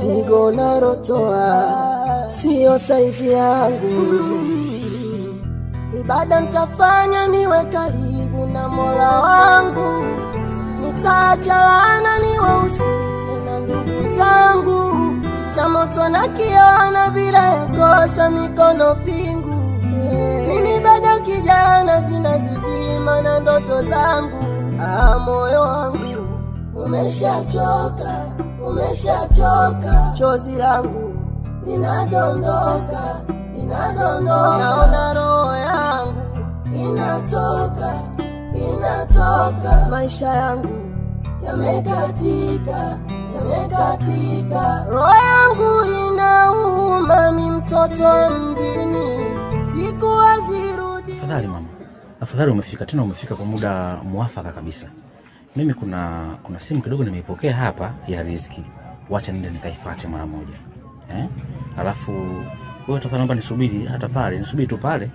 pigo narotoa sio saizi yangu. Ibada nitafanya niwe karibu na Mola wangu, nitaacha laana niwe usiye na ndugu zangu, cha moto na kiona bila ya kosa mikono pingu. Mimi bado kijana zinazizima na ndoto zangu, moyo wangu umeshachoka, chozi langu linadondoka, naona roho yangu inatoka, maisha yangu yamekatika, roho yangu inauma, mi mtoto mjini, siku azirudi. Afadhali mama, afadhali umefika, tena umefika kwa muda muafaka kabisa. Mimi kuna simu kidogo nimeipokea hapa ya Riziki. Wacha nende nikaifuate mara moja. Alafu wewe tafadhali naomba nisubiri hata pale, nisubiri tu pale.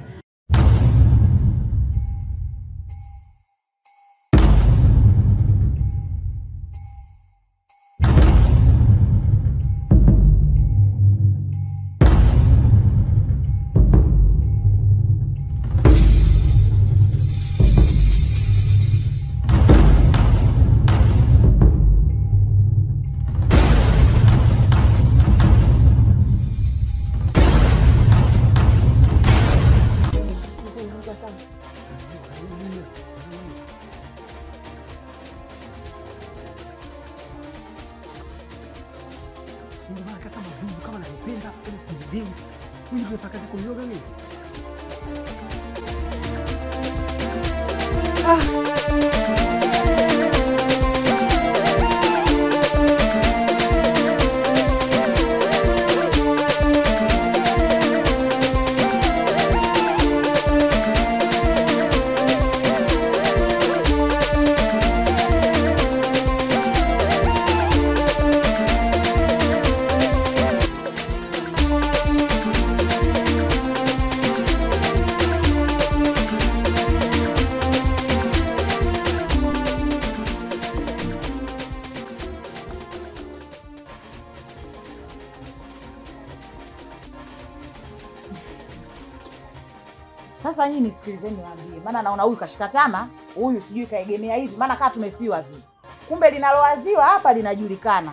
Sasa nyinyi nisikilizeni niwaambie, maana naona huyu kashika tama, huyu sijui kaegemea hivi, maana kama tumefiwa hivi. Kumbe linalowaziwa hapa linajulikana.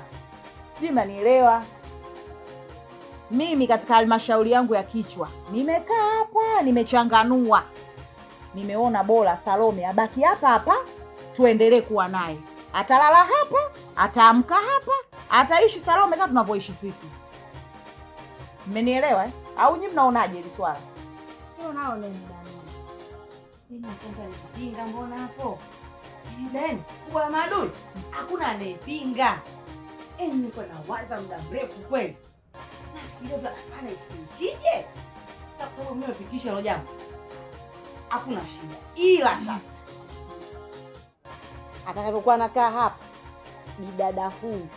Sijui mnanielewa. Mimi katika halmashauri yangu ya kichwa, nimekaa hapa, nimechanganua. Nimeona bora Salome abaki hapa, tuendelee kuwa naye. Atalala hapa, ataamka hapa, ataishi Salome kama tunavyoishi sisi. Mmenielewa Au nyinyi mnaonaje hili swala? Sio nao neno ndani. Mimi nataka nipinga mbona hapo? Ndani kwa maadui hakuna anayepinga. Niko na waza muda mrefu kweli. Na ile ana ishije? Sasa kwa sababu mimi napitisha hilo jambo. Hakuna shida. Ila sasa atakapokuwa anakaa hapa bidada huyu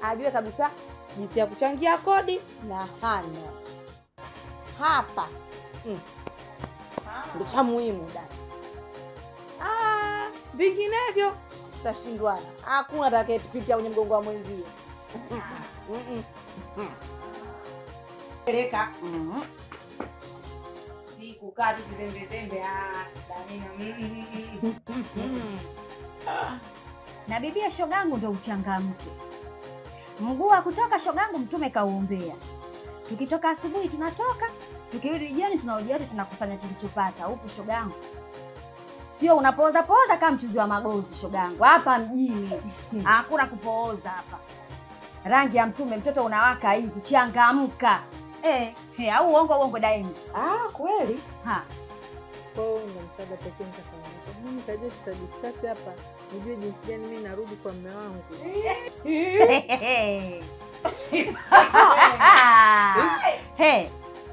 ajue kabisa jinsi ya kuchangia kodi na hana hapa ndio cha muhimu dada. Vinginevyo tutashindwana. Hakuna atakayetupitia kwenye mgongo wa mwenzie. Peleka. Siku kati kizembe Damina. Na bibia shogangu ndio uchangamke. Mguu wa kutoka shogangu mtume kauombea. Tukitoka asubuhi tunatoka, tukirudi jioni tunaoje wote tunakusanya tulichopata. Upo shogangu. Sio unapooza pooza kama mchuzi wa magozi shogangu. Hapa mjini hakuna kupooza hapa. Rangi ya mtume mtoto unawaka hivi, changamka. Au uongo daimi. Kweli? Kwa hiyo msaada pekee nitakufanya. Mimi kaje tutadiscuss hapa. Nijue jinsi gani mimi narudi kwa mume wangu.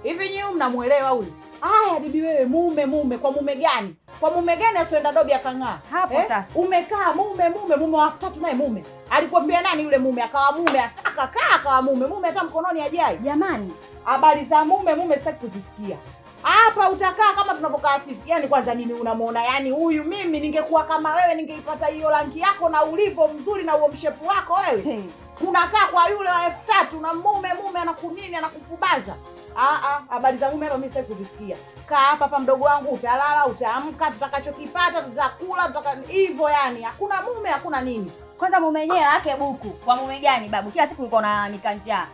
Hivi nyinyi mnamuelewa huyu? Haya bibi wewe mume kwa mume gani? Kwa mume gani asienda dobi akang'aa? Hapo sasa. Umekaa mume wa tatu naye mume. Alikwambia nani yule mume? Akawa mume akakaa akawa mume. Mume hata mkononi hajai. Jamani, habari za mume sitaki kuzisikia. Hapa utakaa kama tunavyokaa sisi. Yaani kwanza nini unamuona? Yaani huyu mimi ningekuwa kama wewe ningeipata hiyo rangi yako na ulivyo mzuri na huo mshepu wako wewe. Unakaa kwa yule wa 3000 na mume anakunini anakufubaza. Habari za mume hapa mimi sitaki kuzisikia. Kaa hapa mdogo wangu, utalala, utaamka, tutakachokipata tutakula, hivyo yani. Hakuna mume, hakuna nini. Kwanza mume yenyewe yake buku. Kwa mume gani babu? Kila siku ulikuwa unalalamika njaa.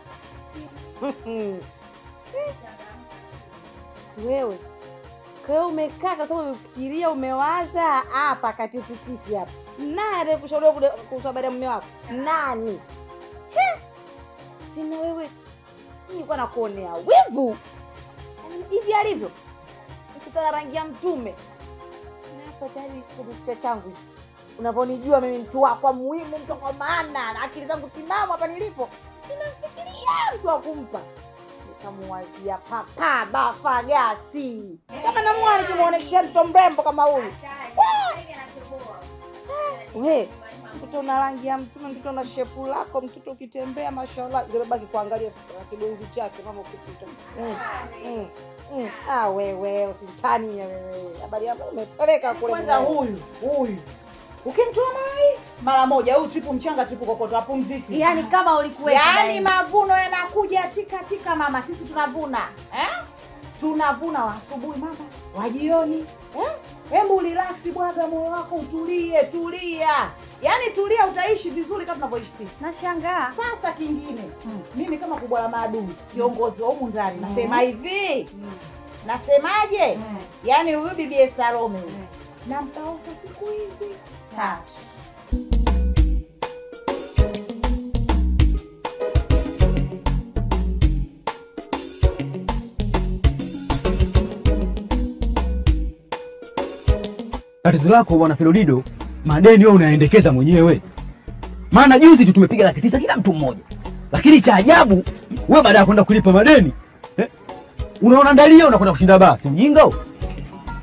Wewe. Kwa hiyo umekaa kwa sababu umefikiria, umewaza hapa kati yetu sisi hapa. Nani alikushauri kuhusu habari ya mume wako? Nani? Tena wewe nilikuwa nakuonea wivu. Hivi alivyo. Ukitaka rangi ya mtume. Na hapa tayari kitu changu. Unavyonijua mimi mtu wako muhimu, mtu kwa maana, na akili zangu timamu hapa nilipo. Ninamfikiria mtu wa kumpa. Nikamuwazia papa bafagasi. Kama namwona nikimuonesha mtu mrembo kama huyu. Wewe, mtoto una rangi ya mtume, mtoto una shepu lako, mtoto ukitembea mashallah, ungebaki kuangalia sasa kibonzi chake mama ukipita. Wewe usitani wewe. Habari yako umepeleka kule. Kwanza huyu. Ukimtoa mara moja huyu tripu mchanga tripu kokoto apumziki. Yaani kama ulikuwepo. Yaani mavuno yanakuja tika mama. Sisi tunavuna. Tunavuna wa asubuhi mama, wa jioni. Hebu relax bwaga moyo wako tulia. Yaani tulia utaishi vizuri kama tunavyoishi sisi. Nashangaa. Sasa kingine. Mimi kama kubwa la maadui, kiongozi wa humu ndani nasema hivi. Nasemaje? Yaani huyu bibi Salome huyu. Nampaoka siku hizi. Sawa. Tatizo lako bwana Filodido, madeni wewe unaendekeza mwenyewe. Maana juzi tu tumepiga 900 kila mtu mmoja. Lakini cha ajabu, wewe baada ya kwenda kulipa madeni, unaona ndalia unakwenda kushinda basi. Ujinga huo.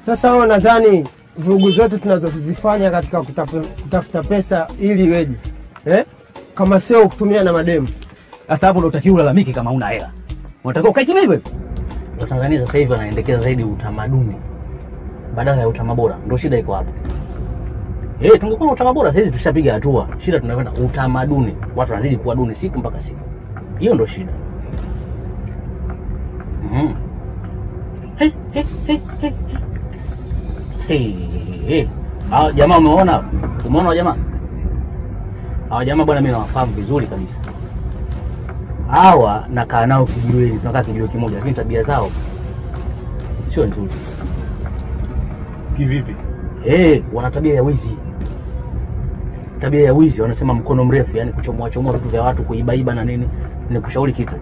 Sasa wewe nadhani vurugu zote tunazozifanya katika kutafuta pesa ili weje? Kama sio kutumia na mademu. Sasa hapo ndio utakiwa ulalamike kama una hela. Unatakiwa ukae kimya hivyo. Watanzania sasa hivi wanaendekeza zaidi utamaduni badala ya utama bora. Ndio shida iko hapo. Tungekuwa na utama bora sasa hizi tushapiga hatua. Shida tunakwenda utamaduni. Watu wanazidi kuwa duni siku mpaka siku. Hiyo ndio shida. Hao jamaa umeona jamaa? Hao jamaa bwana mimi nawafahamu vizuri kabisa. Hawa nakaa nao kijiweni, tunakaa kijiwe kimoja, lakini tabia zao sio nzuri. Kivipi? Wana tabia ya wizi. Tabia ya wizi, wanasema mkono mrefu, yani kuchomoa vitu vya watu, kuibaiba na nini. Nikushauri kitu.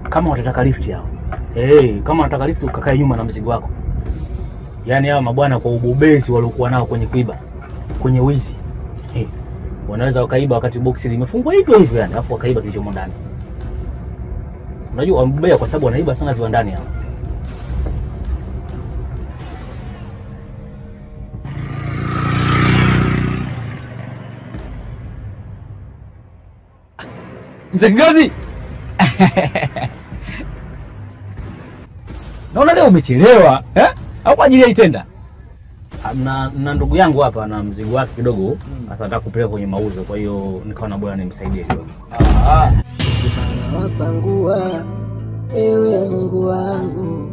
Kama watataka lift hao. Kama unataka lift ukakae nyuma na mzigo wako. Yaani hawa mabwana kwa ubobezi waliokuwa nao kwenye kuiba, kwenye wizi. Wanaweza wakaiba wakati boksi limefungwa hivyo yani, alafu wakaiba kilichomo ndani. Unajua wambea kwa sababu wanaiba sana viwandani hao. Mzee Ngazi. Naona leo umechelewa, au kwa ajili ya itenda? Na ndugu yangu hapa na mzigo wake kidogo, atataka kupeleka kwenye mauzo, kwa hiyo nikaona bora nimsaidie kidogo. Wapangua ewe Mungu wangu.